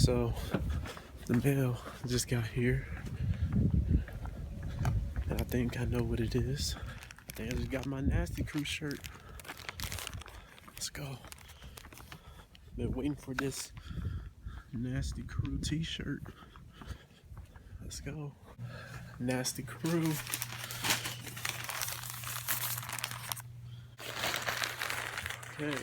So the mail just got here, and I think I know what it is. I think I just got my Nasty Crew shirt. Let's go. Been waiting for this Nasty Crew t-shirt. Let's go. Nasty Crew. Okay.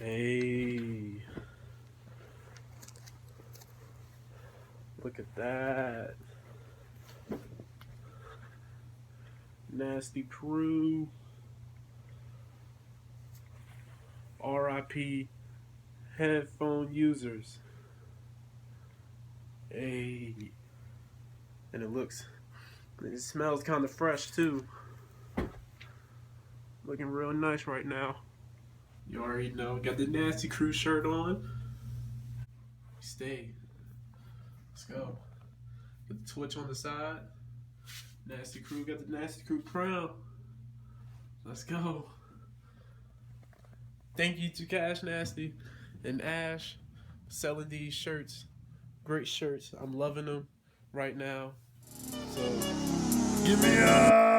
Hey, look at that. Nasty Crew. RIP headphone users. Hey, and it smells kind of fresh too. Looking real nice right now. You already know. Got the Nasty Crew shirt on. Stay. Let's go. Got the Twitch on the side. Nasty Crew got the Nasty Crew crown. Let's go. Thank you to Cash Nasty and Ash for selling these shirts. Great shirts. I'm loving them right now. So give me up.